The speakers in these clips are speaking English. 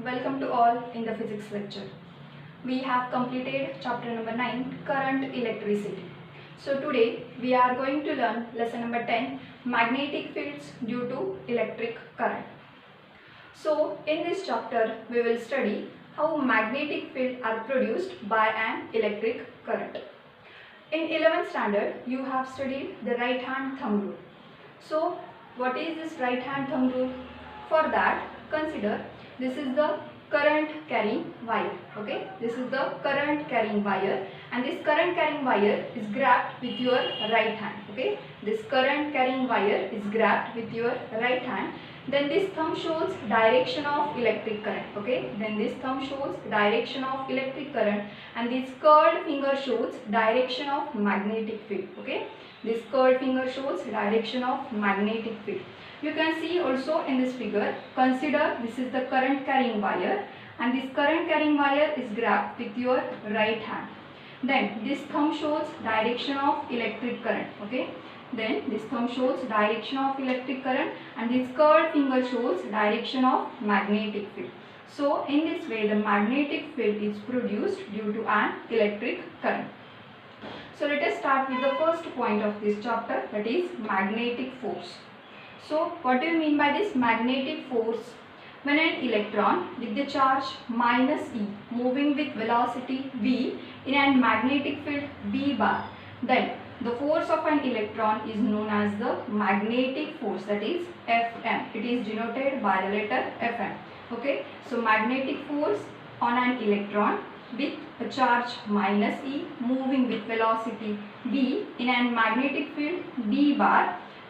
Welcome to all in the physics lecture. We have completed chapter number 9, current electricity. So today we are going to learn lesson number 10, magnetic fields due to electric current. So in this chapter we will study how magnetic fields are produced by an electric current. In 11th standard you have studied the right hand thumb rule. So what is this right hand thumb rule? For that, consider this is the current carrying wire. Okay, this is the current carrying wire, and this current carrying wire is grabbed with your right hand. Okay, this current carrying wire is grabbed with your right hand. Then this thumb shows direction of electric current. Okay, then this thumb shows direction of electric current, and this curled finger shows direction of magnetic field. Okay, this curled finger shows direction of magnetic field. You can see also in this figure, consider this is the current carrying wire, and this current carrying wire is grabbed with your right hand. Then this thumb shows direction of electric current. Okay, then this thumb shows direction of electric current, and this curved finger shows direction of magnetic field. So in this way the magnetic field is produced due to an electric current. So let us start with the first point of this chapter, that is magnetic force. So what do you mean by this magnetic force? When an electron with the charge -e moving with velocity v in a magnetic field b bar, then the force of an electron is known as the magnetic force, that is Fm. It is denoted by the letter Fm. Okay, so magnetic force on an electron with a charge -e moving with velocity v in a magnetic field b bar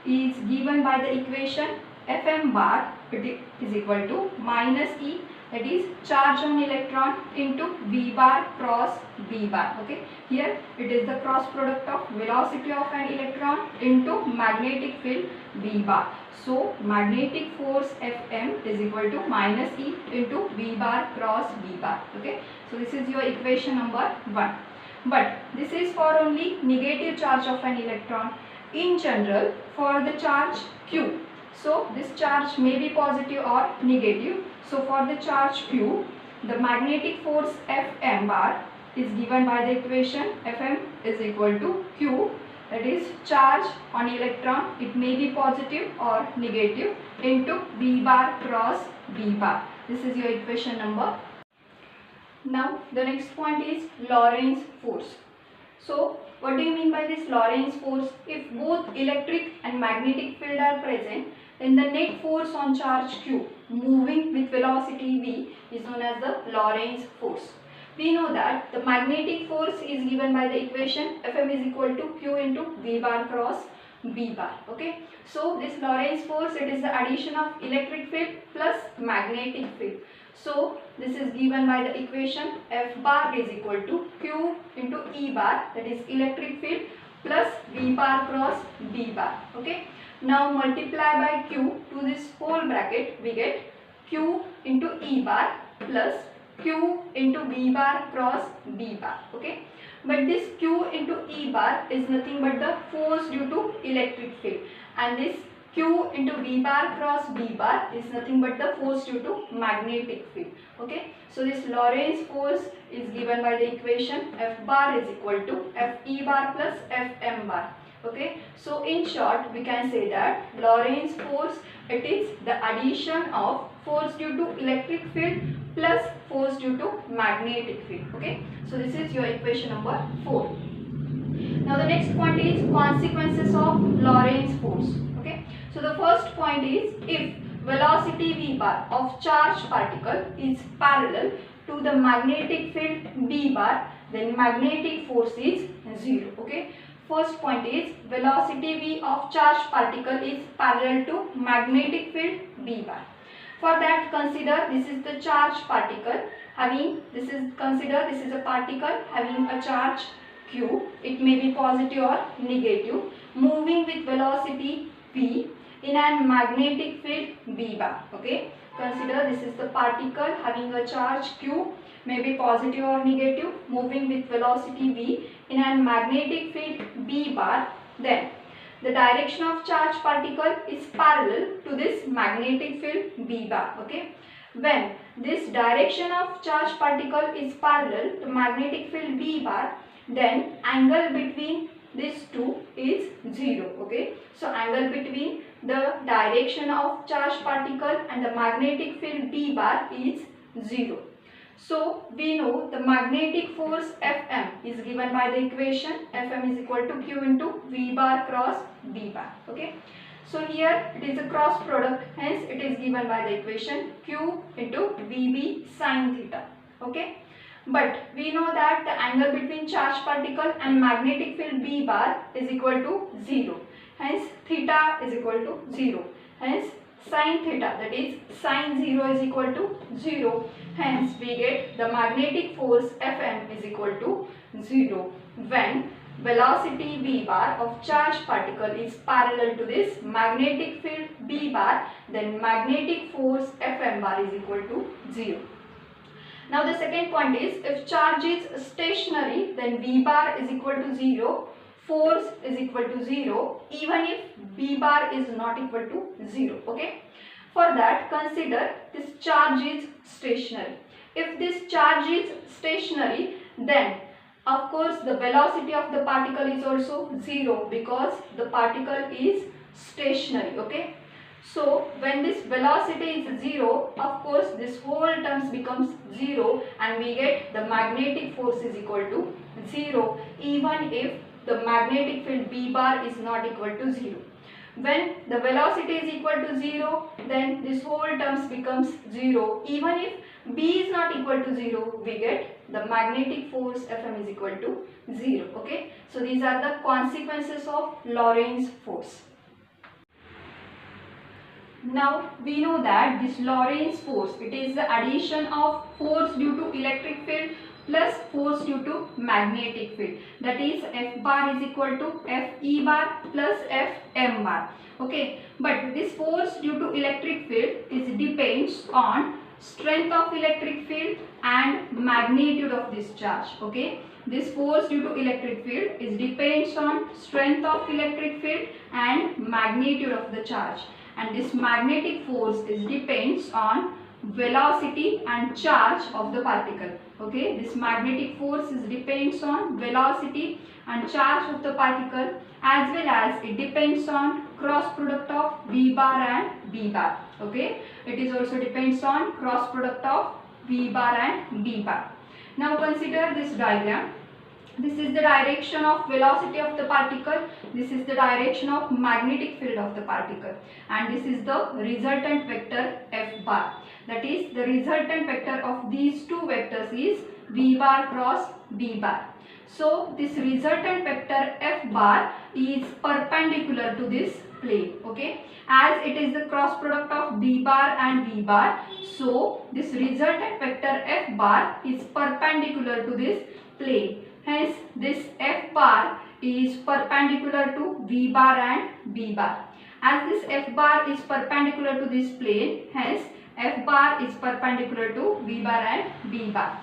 is given by the equation Fm bar is equal to -e, that is charge on electron into v bar cross b bar. Okay, here it is the cross product of velocity of an electron into magnetic field v bar. So magnetic force Fm is equal to -e into v bar cross b bar. Okay, so this is your equation number 1. But this is for only negative charge of an electron. In general, for the charge q, so this charge may be positive or negative. So for the charge q, the magnetic force Fm bar is given by the equation Fm is equal to q, that is charge on electron, it may be positive or negative, into v bar cross b bar. This is your equation number. Now the next point is Lorentz force. So what do you mean by this Lorentz force? If both electric and magnetic field are present, then the net force on charge q moving with velocity v is known as the Lorentz force. We know that the magnetic force is given by the equation Fm is equal to q into v bar cross b bar. Okay, so this Lorentz force, it is the addition of electric field plus magnetic field. So this is given by the equation F bar is equal to q into E bar, that is electric field, plus v bar cross b bar. Okay, now multiply by q to this whole bracket, we get q into E bar plus q into v bar cross b bar. Okay, but this q into E bar is nothing but the force due to electric field, and this q into v bar cross b bar is nothing but the force due to magnetic field. Okay, so this Lorentz force is given by the equation F bar is equal to Fe bar plus Fm bar. Okay, so in short we can say that Lorentz force, it is the addition of force due to electric field plus force due to magnetic field. Okay, so this is your equation number 4. Now the next point is consequences of Lorentz force. Okay, so the first point is, if velocity v bar of charged particle is parallel to the magnetic field b bar, then magnetic force is 0. Okay, first point is velocity v of charged particle is parallel to magnetic field b bar. For that, consider this is the charged particle having, this is a particle having a charge q, it may be positive or negative, moving with velocity v in a magnetic field b bar. Okay, consider this is the particle having a charge q, may be positive or negative, moving with velocity v in a magnetic field b bar. Then the direction of charged particle is parallel to this magnetic field b bar. Okay, When this direction of charged particle is parallel to magnetic field B bar, then angle between these two is 0. Okay, so angle between the direction of charged particle and the magnetic field B bar is 0. So we know the magnetic force Fm is given by the equation Fm is equal to Q into V bar cross B bar. Okay. So here it is a cross product, hence it is given by the equation Q into Vb sin theta. Okay. But we know that the angle between charged particle and magnetic field B bar is equal to 0. Hence theta is equal to 0. Hence sin theta, that is sin 0 is equal to 0. Hence we get the magnetic force Fm is equal to 0 when velocity V bar of charged particle is parallel to this magnetic field B bar, then magnetic force Fm bar is equal to 0. Now the second point is, if charge is stationary, then V bar is equal to 0, force is equal to 0, even if B bar is not equal to 0. Okay. For that, consider this charge is stationary. If this charge is stationary, then of course the velocity of the particle is also 0 because the particle is stationary. Okay. So when this velocity is 0, of course this whole terms becomes 0 and we get the magnetic force is equal to 0 even if the magnetic field B bar is not equal to 0. When the velocity is equal to 0, then this whole terms becomes 0 even if B is not equal to 0, we get the magnetic force Fm is equal to 0. Okay. So these are the consequences of Lorentz force. Now we know that this Lorentz force, it is the addition of force due to electric field plus force due to magnetic field, that is F bar is equal to Fe bar plus Fm bar. Okay, but this force due to electric field is depends on strength of electric field and magnitude of this charge. Okay, this force due to electric field is depends on strength of electric field and magnitude of the charge, and this magnetic force is depends on velocity and charge of the particle. Okay, this magnetic force is depends on velocity and charge of the particle, as well as it depends on cross product of V bar and B bar. Okay, it is also depends on cross product of V bar and B bar. Now consider this diagram. This is the direction of velocity of the particle, this is the direction of magnetic field of the particle, and this is the resultant vector F bar. That is, the resultant vector of these two vectors is V bar cross B bar. So this resultant vector F bar is perpendicular to this plane. Okay, as it is the cross product of B bar and V bar, so this resultant vector F bar is perpendicular to this plane. Hence this F bar is perpendicular to V bar and B bar. As this F bar is perpendicular to this plane, hence F bar is perpendicular to V bar and B bar.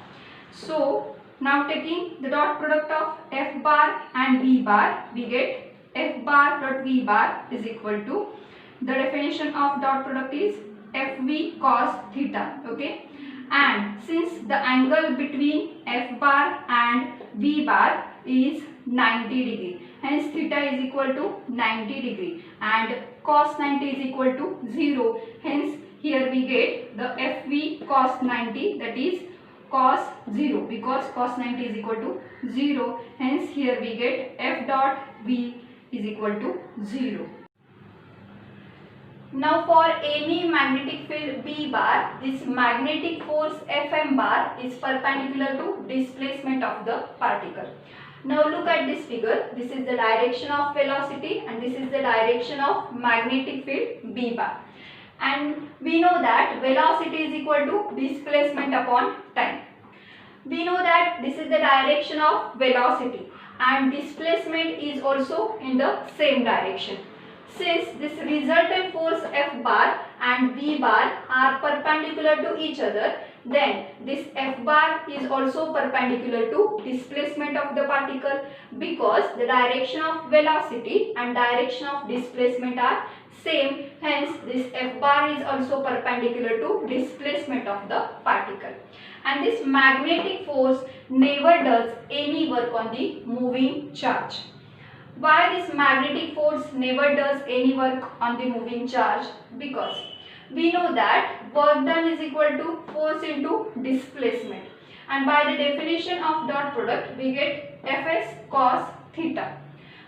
So now taking the dot product of F bar and V bar, we get F bar dot V bar is equal to, the definition of dot product is Fv cos theta. Okay, and since the angle between F bar and V bar is 90 degree, hence theta is equal to 90 degree and cos 90 is equal to 0. Hence here we get the Fv cos 90, that is cos 0, because cos 90 is equal to 0. Hence here we get F dot V is equal to 0. Now for any magnetic field B bar, this magnetic force Fm bar is perpendicular to displacement of the particle. Now look at this figure. This is the direction of velocity and this is the direction of magnetic field B bar. And we know that velocity is equal to displacement upon time. We know that this is the direction of velocity and displacement is also in the same direction. Since this resultant force F bar and V bar are perpendicular to each other, then this F bar is also perpendicular to displacement of the particle, because the direction of velocity and direction of displacement are Same, hence this F bar is also perpendicular to displacement of the particle. And this magnetic force never does any work on the moving charge. Why this magnetic force never does any work on the moving charge? Because we know that work done is equal to force into displacement. And by the definition of dot product, we get Fs cos theta.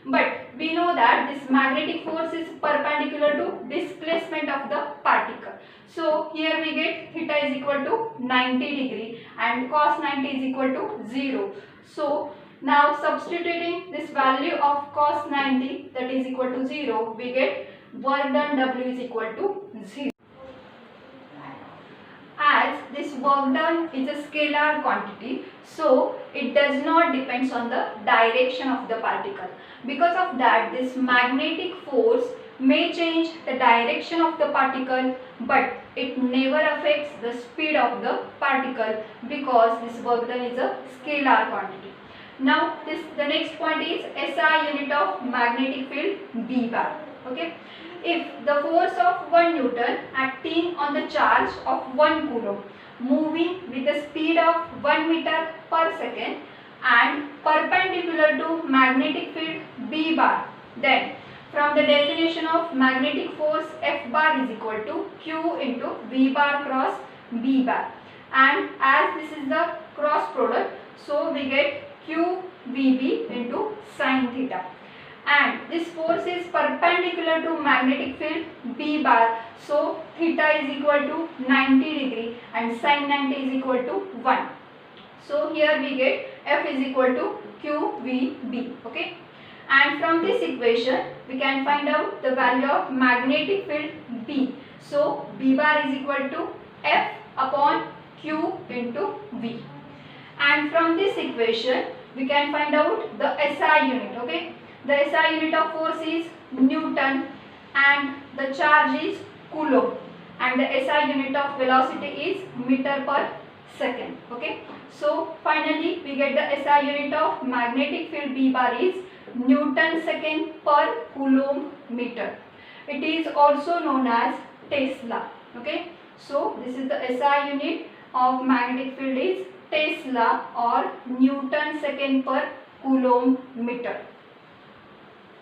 But we know that this magnetic force is perpendicular to displacement of the particle. So here we get theta is equal to 90 degree and cos 90 is equal to 0. So now substituting this value of cos 90, that is equal to 0, we get work done W is equal to 0. As this work done is a scalar quantity, so it does not depends on the direction of the particle. Because of that, this magnetic force may change the direction of the particle, but it never affects the speed of the particle because this work done is a scalar quantity. Now the next point is SI unit of magnetic field B bar. Okay. If the force of 1 Newton acting on the charge of 1 Coulomb moving with the speed of 1 meter per second and perpendicular to magnetic field B bar, then from the definition of magnetic force F bar is equal to Q into V bar cross B bar, and as this is the cross product, so we get QVB into sin theta. And this force is perpendicular to magnetic field B bar, so theta is equal to 90 degree and sin 90 is equal to 1. So here we get F is equal to QVB. Okay. And from this equation we can find out the value of magnetic field B. So B bar is equal to F upon Q into V. And from this equation we can find out the SI unit. Okay. The SI unit of force is Newton and the charge is Coulomb, and the SI unit of velocity is meter per second. Okay. So finally we get the SI unit of magnetic field B bar is Newton second per Coulomb meter. It is also known as Tesla. Okay. So this is the SI unit of magnetic field is Tesla or Newton second per Coulomb meter.